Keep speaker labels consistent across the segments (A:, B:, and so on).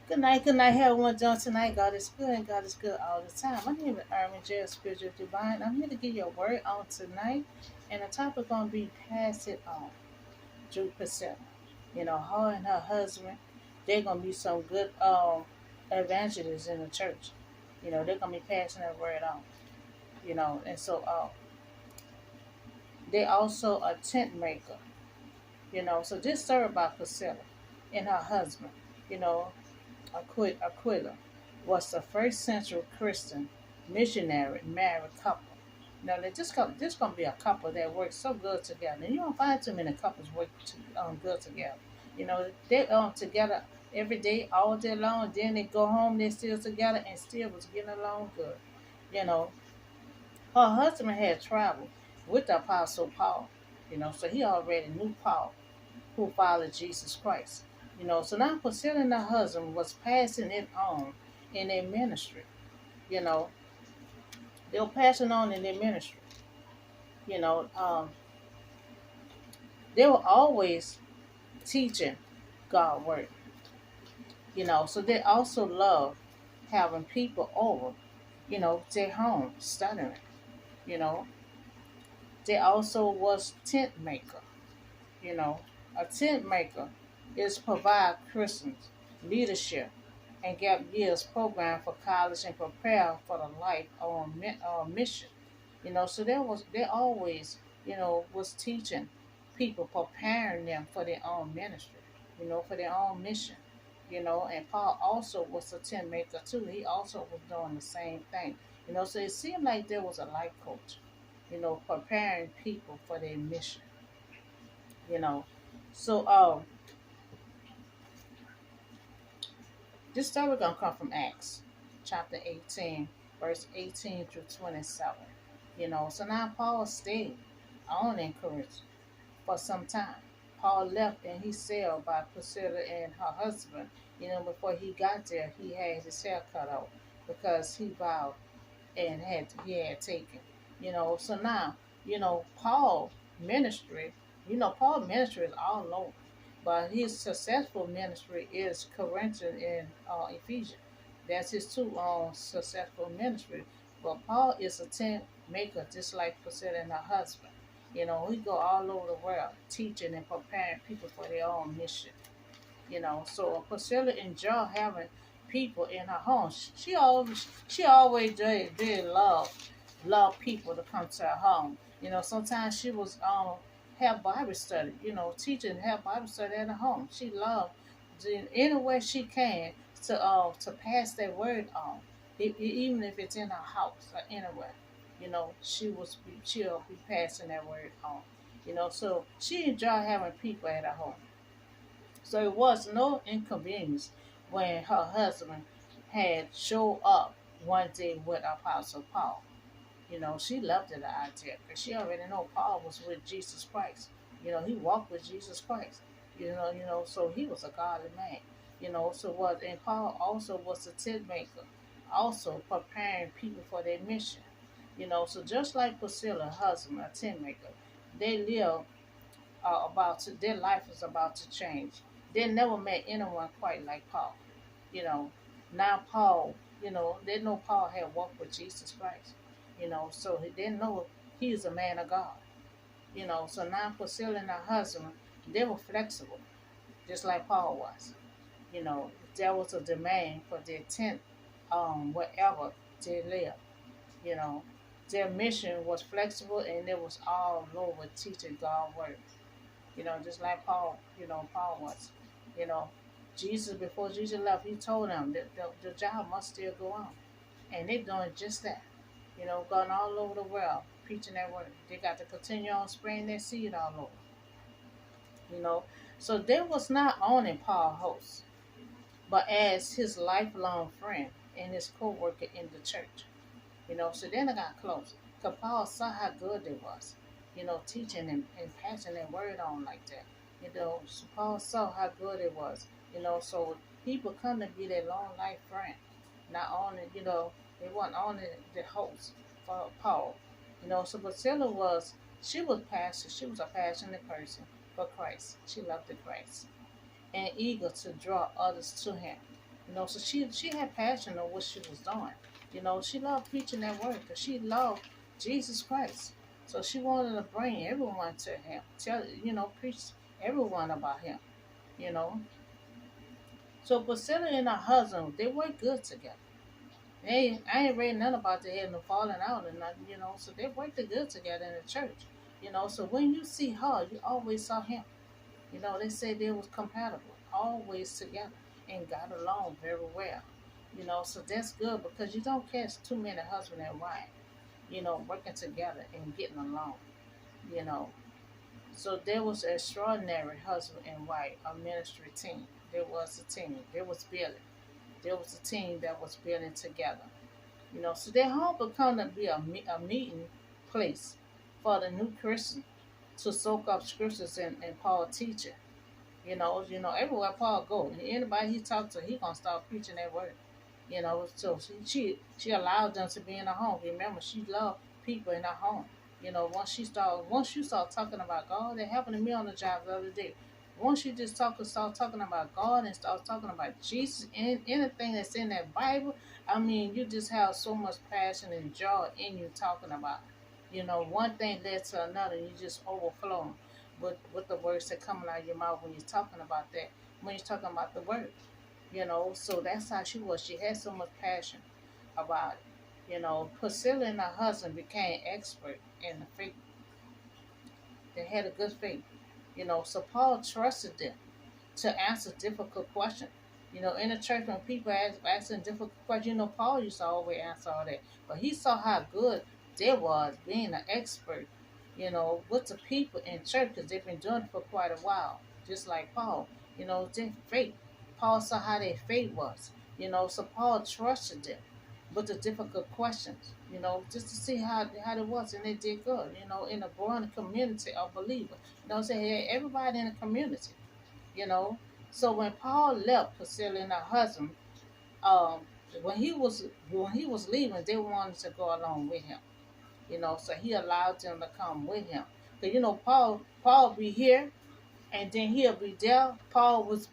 A: Good night, everyone. John tonight. God is good and God is good all the time. My name is Irvin J. Spiritual Divine. I'm here to give you a word on tonight, and the topic gonna be pass it on. Drew Priscilla. Her and her husband, they're gonna be some good evangelists in the church. They're gonna be passing that word on. And so they also a tent maker. So this story about Priscilla and her husband. You know, Aquila was the first century Christian missionary married couple. Now, this gonna be a couple that works so good together. And you don't find too many couples work good together. They together every day, all day long. Then they go home, they still together and still was getting along good. You know, her husband had traveled with the Apostle Paul. So he already knew Paul, who followed Jesus Christ. So now Priscilla and her husband was passing it on in their ministry. You know, they were passing on in their ministry. You know, um, they were always teaching God word. So they also love having people over, their home studying. You know, they also was tent maker. You know, a tent maker is provide Christians leadership and gap years program for college and prepare for the life on mission. So they always was teaching people, preparing them for their own ministry, for their own mission. And Paul also was a tent maker too. He also was doing the same thing. So it seemed like there was a life coach, preparing people for their mission. You know, so this story gonna come from Acts, chapter 18, verse 18 through 27. So now Paul stayed on in Corinth for some time. Paul left and he sailed by Priscilla and her husband. Before he got there, he had his hair cut off because he vowed and he had taken. So now, Paul ministry, Paul ministry is all over. But his successful ministry is Corinthian and Ephesians. That's his two successful ministry. But Paul is a tent maker, just like Priscilla and her husband. We go all over the world teaching and preparing people for their own mission. So Priscilla enjoyed having people in her home. She always did love people to come to her home. Sometimes she was have Bible study, teaching have Bible study at her home. She loved in any way she can to pass that word on, even if it's in her house or anywhere. She'll be passing that word on. So she enjoyed having people at her home. So it was no inconvenience when her husband had showed up one day with Apostle Paul. She loved the idea because she already know Paul was with Jesus Christ. He walked with Jesus Christ. So he was a godly man. And Paul also was a tent maker, also preparing people for their mission. So just like Priscilla, husband, a tent maker, they live their life is about to change. They never met anyone quite like Paul. You know, now Paul, they know Paul had walked with Jesus Christ. So they know he's a man of God. So now Priscilla and her husband, they were flexible, just like Paul was. If there was a demand for their tent, wherever they lived. You know, their mission was flexible and it was all over teaching God word. Just like Paul, Paul was. You know, before Jesus left, he told them that the job must still go on. And they're doing just that. Going all over the world, preaching that word. They got to continue on spreading their seed all over. You know, so they was not only Paul host, but as his lifelong friend and his co-worker in the church. So then I got close. Because Paul saw how good they was, teaching and passing that word on like that. So Paul saw how good it was. So people come to be their long life friend. Not only, they weren't only the host for Paul. So Priscilla she was passionate. She was a passionate person for Christ. She loved the Christ and eager to draw others to him. So she had passion on what she was doing. She loved preaching that word because she loved Jesus Christ. So she wanted to bring everyone to him, preach everyone about him. You know. So Priscilla and her husband, they worked good together. I ain't read nothing about the head and falling out and nothing. So they worked good together in the church. So when you see her, you always saw him. They said they was compatible, always together, and got along very well. So that's good because you don't catch too many husband and wife, working together and getting along, you know. So there was an extraordinary husband and wife, a ministry team. There was a team. There was building. There was a team that was building together. So their home become to be a meeting place for the new Christian to soak up scriptures and Paul teaching. Everywhere Paul go, anybody he talked to, he gonna start preaching that word. So she allowed them to be in her home. Remember, she loved people in her home. Once you start talking about God, that happened to me on the job the other day. Once you just start talking about God and start talking about Jesus and anything that's in that Bible, I mean, you just have so much passion and joy in you talking about. One thing led to another, you just overflowing with the words that coming out of your mouth when you're talking about that. When you're talking about the word. So that's how she was. She had so much passion about it. Priscilla and her husband became expert in the faith. They had a good faith. So Paul trusted them to answer difficult questions. In the church when people asking difficult questions, Paul used to always answer all that. But he saw how good they was being an expert, with the people in church because they've been doing it for quite a while. Just like Paul, their faith. Paul saw how their faith was. So Paul trusted them with the difficult questions, just to see how it was, and they did good, in a growing community of believers. Say everybody in the community, you know. So when Paul left Priscilla and her husband, um, when he was leaving, they wanted to go along with him, So he allowed them to come with him. Cause Paul be here, and then he'll be there. Paul was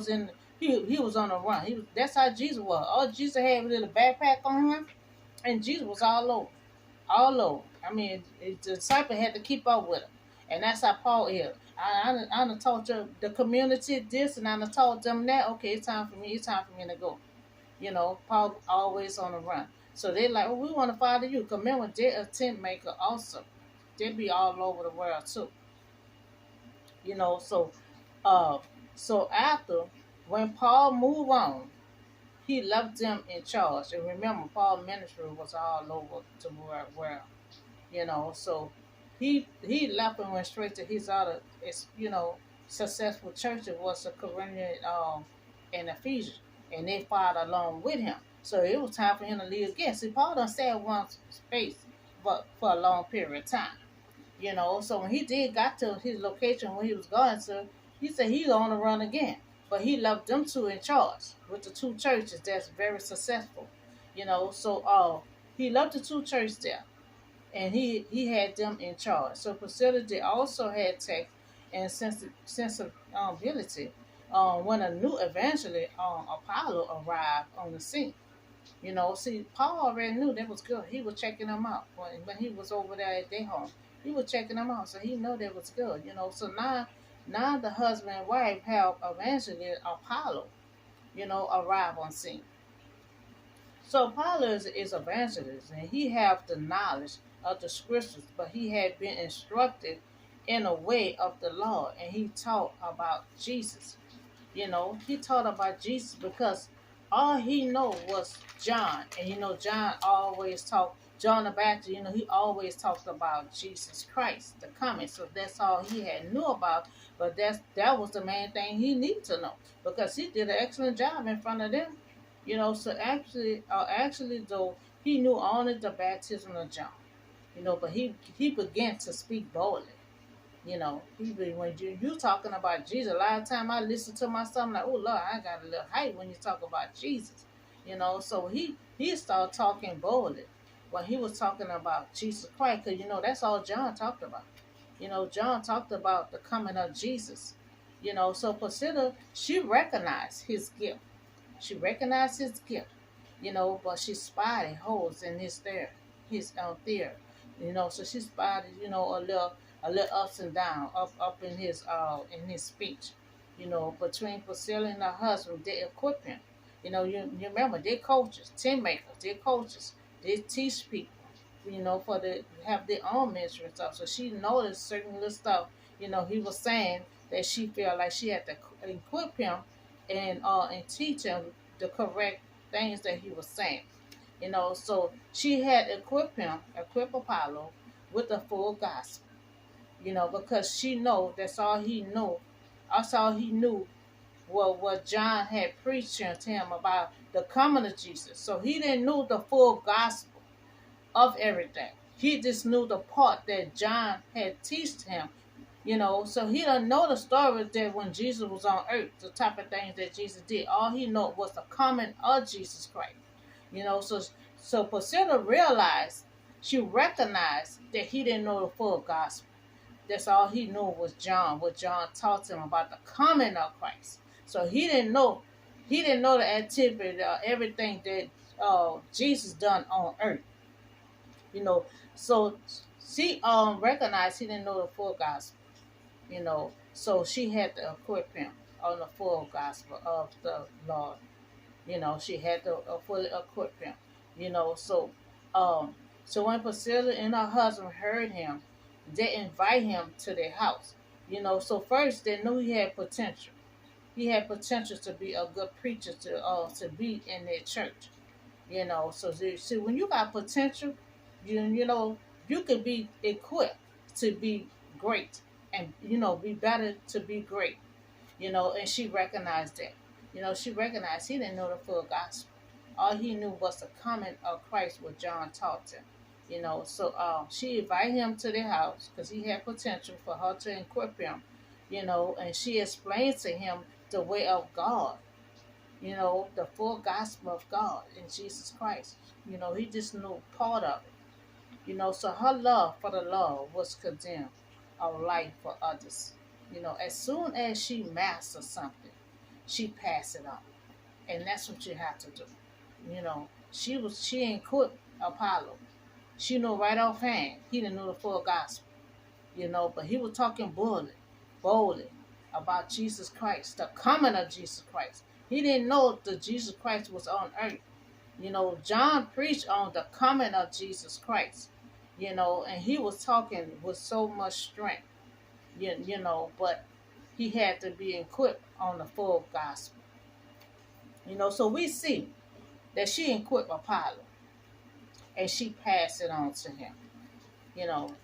A: in. He was on the run. That's how Jesus was. All Jesus had a little backpack on him, and Jesus was all over, all over. I mean, the disciple had to keep up with him, and that's how Paul is. I done taught the community this, and I done taught them that. Okay, it's time for me. It's time for me to go. Paul always on the run. So they're like, oh, we want to follow you. Because remember, they're a tent maker also. They be all over the world too. You know, so uh, so after when Paul moved on, he left them in charge. And remember, Paul's ministry was all over the world. So he left and went straight to his other, successful church. It was a Corinthian and Ephesians, and they followed along with him. So it was time for him to leave again. See, Paul done stayed one space, but for a long period of time. So when he did got to his location where he was going to, he said he's on the run again. But he left them two in charge with the two churches that's very successful. So he left the two churches there, and he had them in charge. So Priscilla did also had tact and sensibility when a new evangelist, Apollo, arrived on the scene. See, Paul already knew that was good. He was checking them out when he was over there at their home. He was checking them out, so he knew that was good. So now the husband and wife have evangelist Apollo, arrive on scene. So Apollo is evangelist, and he have the knowledge of the scriptures, but he had been instructed in a way of the Lord, and he taught about Jesus. He taught about Jesus because all he know was John, and John always talked. John the Baptist, he always talked about Jesus Christ, the coming. So that's all he had knew about. But that was the main thing he needed to know because he did an excellent job in front of them. So actually though he knew only the baptism of John. But he began to speak boldly. When you talking about Jesus, a lot of time I listen to myself I'm like, oh Lord, I got a little hype when you talk about Jesus. So he started talking boldly when he was talking about Jesus Christ, because that's all John talked about. John talked about the coming of Jesus. So Priscilla, she recognized his gift. She recognized his gift, but she spotted holes in his theory, So she spotted, a little ups and down, up in his speech, between Priscilla and her husband. They equip him, you remember they're coaches, team makers, they're coaches, they teach people, for the have their own ministry and stuff. So she noticed certain little stuff, he was saying that she felt like she had to equip him and teach him the correct things that he was saying. So she had equip Apollo with the full gospel, because she know that's all he knew what John had preached to him about the coming of Jesus. So he didn't know the full gospel of everything. He just knew the part that John had taught him, so he doesn't know the story that when Jesus was on earth, the type of things that Jesus did. All he knew was the coming of Jesus Christ. So Priscilla realized, she recognized that he didn't know the full gospel. That's all he knew was what John taught him about the coming of Christ. So he didn't know the activity, everything that Jesus done on earth. You know, so she recognized he didn't know the full gospel. So she had to equip him on the full gospel of the Lord. She had to fully equip him. So um, so when Priscilla and her husband heard him, they invite him to their house. So first they knew he had potential. He had potential to be a good preacher, to be in their church. So see, when you got potential, you could be equipped to be great, and be better to be great. And she recognized that. She recognized he didn't know the full gospel. All he knew was the coming of Christ, what John taught him. So she invited him to the house because he had potential for her to equip him. And she explained to him the way of God. The full gospel of God in Jesus Christ. He just knew part of it. So her love for the Lord was condemned of life for others. As soon as she masters something, she pass it on. And that's what you have to do. She ain't quit Apollo. She knew right offhand he didn't know the full gospel. But he was talking boldly about Jesus Christ, the coming of Jesus Christ. He didn't know that Jesus Christ was on earth. John preached on the coming of Jesus Christ. And he was talking with so much strength. But he had to be equipped on the full gospel. So we see that she equipped Apollo and she passed it on to him.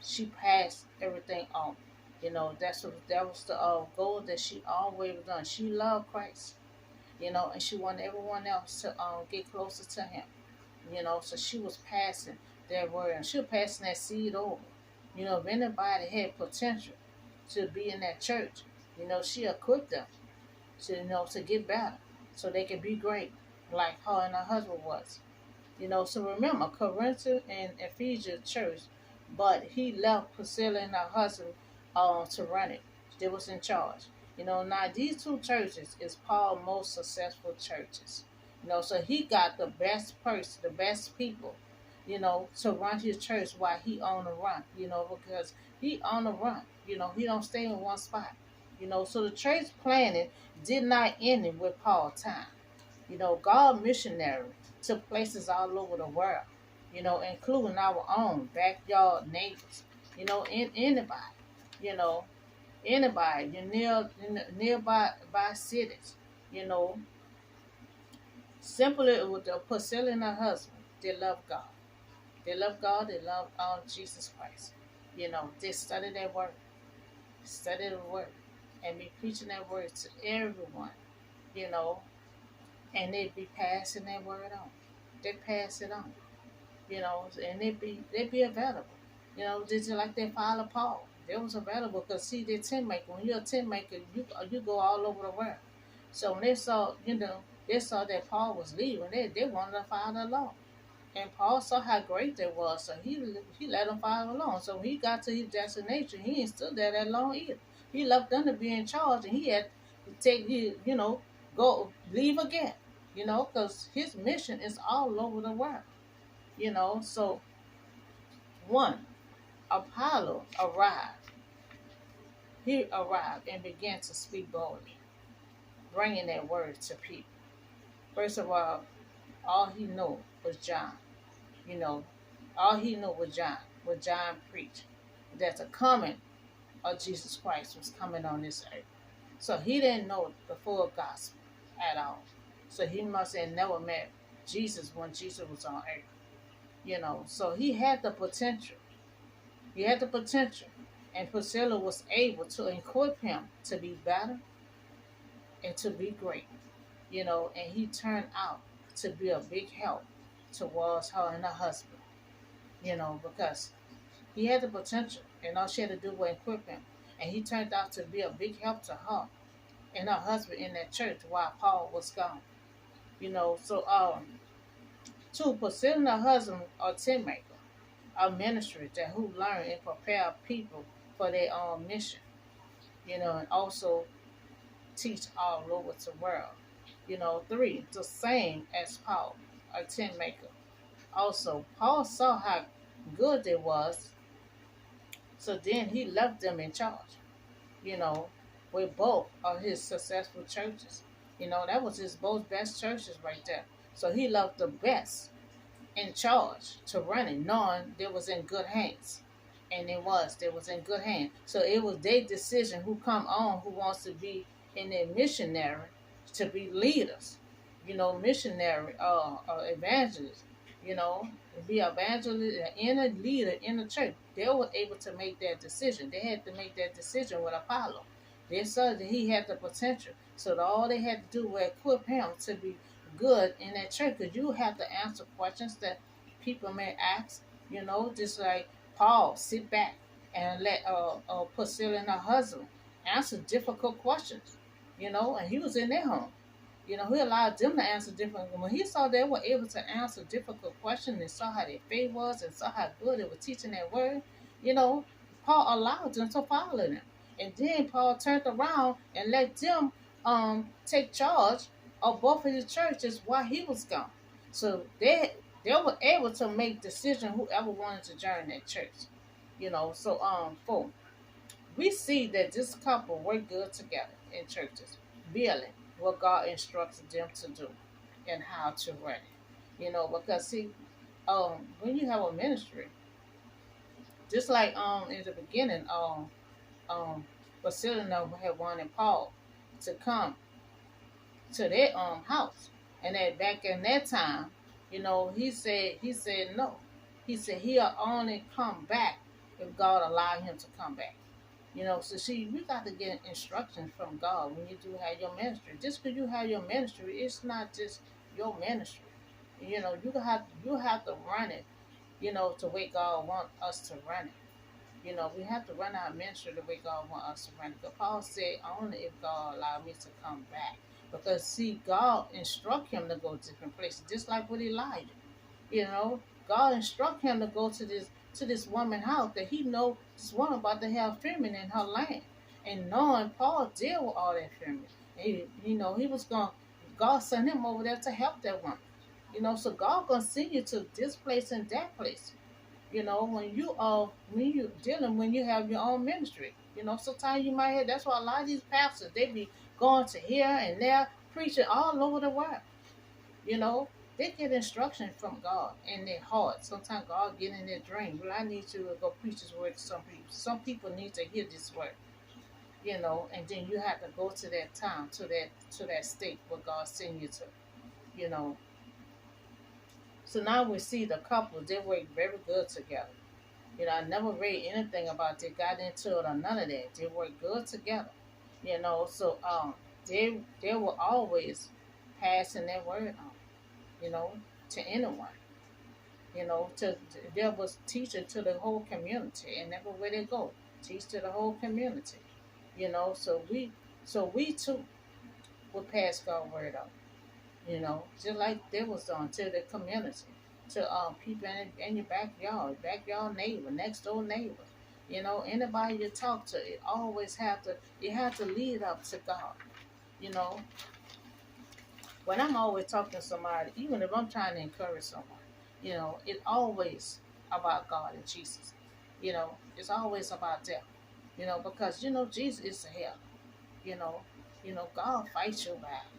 A: She passed everything on. That was the goal that she always done. She loved Christ, and she wanted everyone else to get closer to him. So she was passing that word, and she was passing that seed over. If anybody had potential to be in that church, she equipped them to get better, so they could be great, like her and her husband was. So remember, Corinth and Ephesians church, but he left Priscilla and her husband to run it. They was in charge. Now these two churches is Paul's most successful churches. So he got the best person, the best people, to run his church while he on the run, because he on the run. He don't stay in one spot. So the church planning did not end with Paul's time. God missionary to places all over the world, including our own backyard neighbors, in you know, anybody, nearby by cities, you know, simply with the Priscilla and her husband, they love God. They love God, they love Jesus Christ. They study the word, and be preaching that word to everyone, you know, and they be passing that word on. They pass it on, and they be available. Just like they follow Paul. They was available because see, they're tent maker. When you're a tent maker, you go all over the world. So when they saw that Paul was leaving, they wanted to follow along. And Paul saw how great they was, so he let them follow along. So when he got to his destination, he ain't stood there that long either. He left them to be in charge, and he had to take his, go leave again. because his mission is all over the world. So one, Apollo arrived. He arrived and began to speak boldly, bringing that word to people. First of all he knew was John. You know, all he knew was John. What John preached, that the coming of Jesus Christ was coming on this earth. So he didn't know the full gospel at all. So he must have never met Jesus when Jesus was on earth. So he had the potential. He had the potential. And Priscilla was able to equip him to be better and to be great. And he turned out to be a big help towards her and her husband, because he had the potential and all she had to do was equip him. And he turned out to be a big help to her and her husband in that church while Paul was gone. Two, Priscilla and her husband are tent maker, a ministry that who learn and prepare people for their own mission, and also teach all over the world. Three, the same as Paul, a tent maker. Also, Paul saw how good they was, so then he left them in charge, you know, with both of his successful churches. That was his both best churches right there. So he left the best in charge to run it, knowing they was in good hands. And they was in good hands. So it was their decision who come on, who wants to be in their missionary, to be leaders, missionary, evangelists, you know, be evangelist and a leader in the church. They were able to make that decision. They had to make that decision with Apollo. They saw that he had the potential. So all they had to do was equip him to be good in that church. Because you have to answer questions that people may ask, just like Paul sit back and let Priscilla and her husband answer difficult questions, and he was in their home. He allowed them to answer different. When he saw they were able to answer difficult questions and saw how their faith was and saw how good they were teaching that word, you know, Paul allowed them to follow them. And then Paul turned around and let them take charge of both of his churches while he was gone. So they were able to make decisions whoever wanted to join that church. So four, we see that this couple work good together in churches, building what God instructed them to do and how to run it. Because see, when you have a ministry, just like in the beginning, um Priscilla had wanted Paul to come to their house. And that back in that time, he said no. He said he'll only come back if God allowed him to come back. So see, we got to get instructions from God when you do have your ministry. Just because you have your ministry, it's not just your ministry. You have to run it, the way God wants us to run it. We have to run our ministry the way God wants us to run it. But Paul said, only if God allowed me to come back. Because see, God instruct him to go to different places, just like with Elijah. You know, God instruct him to go to this woman's house that he know this woman about to have famine in her land. And knowing Paul deal with all that famine. He was going God sent him over there to help that woman. So God gonna send you to this place and that place. When you have your own ministry. Sometimes you might have, that's why a lot of these pastors, they be going to here and there, preaching all over the world. You know, they get instruction from God in their heart. Sometimes God get in their dream. Well, I need you to go preach this word to some people. Some people need to hear this word. And then you have to go to that town, to that state where God send you to. You know. So now we see the couple, they work very good together. I never read anything about they got into it or none of that. They work good together. So they were always passing their word on, to anyone. There was teaching to the whole community, and everywhere they go, teach to the whole community. So we too will pass God's word on. Just like they was done to the community, to people in your backyard neighbor, next door neighbor. Anybody you talk to, you have to lead up to God. You know, when I'm always talking to somebody, even if I'm trying to encourage someone, it's always about God and Jesus. It's always about them. Because Jesus is the help. You know, God fights your battle.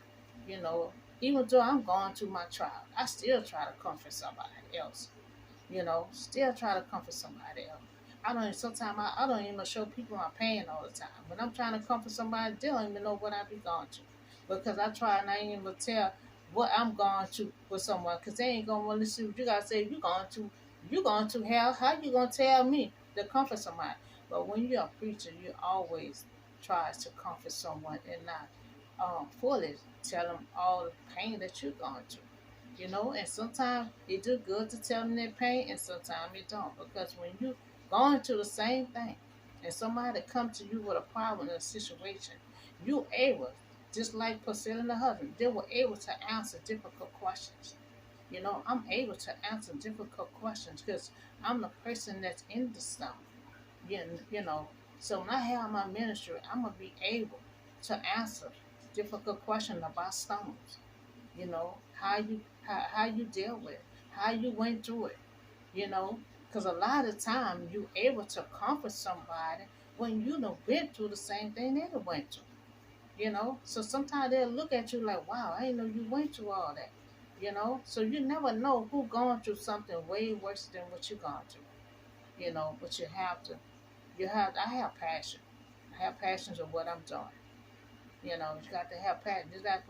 A: You know, even though I'm going through my trial, I still try to comfort somebody else. Still try to comfort somebody else. Sometimes I don't even show people my pain all the time. When I'm trying to comfort somebody, they don't even know what I be going through. Because I try and I ain't even tell what I'm going to with someone, because they ain't gonna want to listen. You gotta say you going to hell. How you gonna tell me to comfort somebody? But when you're a preacher, you always try to comfort someone and not fully tell them all the pain that you're going through. And sometimes it do good to tell them their pain, and sometimes it don't. Because when you going through the same thing, and somebody come to you with a problem in a situation, you able, just like Priscilla and the husband, they were able to answer difficult questions. I'm able to answer difficult questions because I'm the person that's in the stuff. You know. So when I have my ministry, I'm gonna be able to answer difficult questions about stones. How you deal with it, how you went through it. Because a lot of time you able to comfort somebody when you done been through the same thing they done went through. So sometimes they'll look at you like, wow, I didn't know you went through all that. So you never know who going through something way worse than what you gone through. But I have passion. I have passions of what I'm doing. You got to have passion. Just like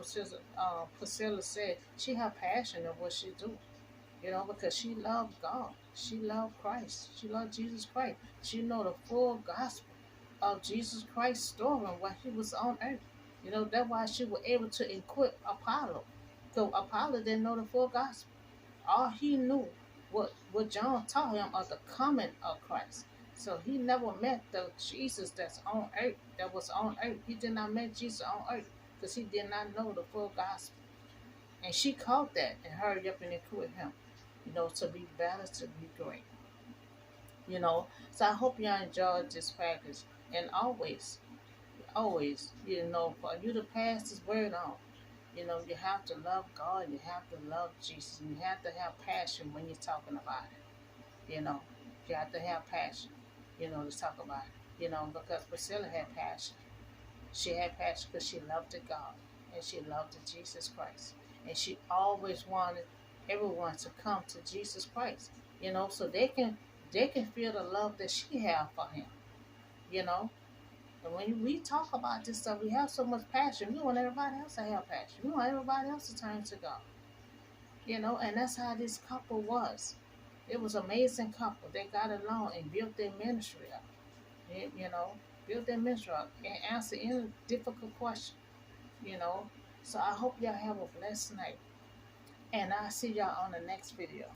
A: Priscilla said, she have passion of what she do. Because she loved God. She loved Christ. She loved Jesus Christ. She know the full gospel of Jesus Christ's story while he was on earth. That's why she was able to equip Apollo. Because Apollo didn't know the full gospel. All he knew what John taught him of the coming of Christ. So he never met the Jesus that's on earth, that was on earth. He did not met Jesus on earth because he did not know the full gospel. And she caught that and hurried up and equipped him, to be better, to be great. So I hope y'all enjoyed this package. And always, for you to pass this word on, you have to love God, you have to love Jesus, and you have to have passion when you're talking about it. You have to have passion, to talk about it. Because Priscilla had passion. She had passion because she loved the God and she loved the Jesus Christ. And she always wanted everyone to come to Jesus Christ, so they can feel the love that she had for him, you know. And when we talk about this stuff, we have so much passion. We want everybody else to have passion. We want everybody else to turn to God. And that's how this couple was. It was an amazing couple. They got along and built their ministry up. You know, build their ministry up and answer any difficult question. You know, so I hope y'all have a blessed night, and I'll see y'all on the next video.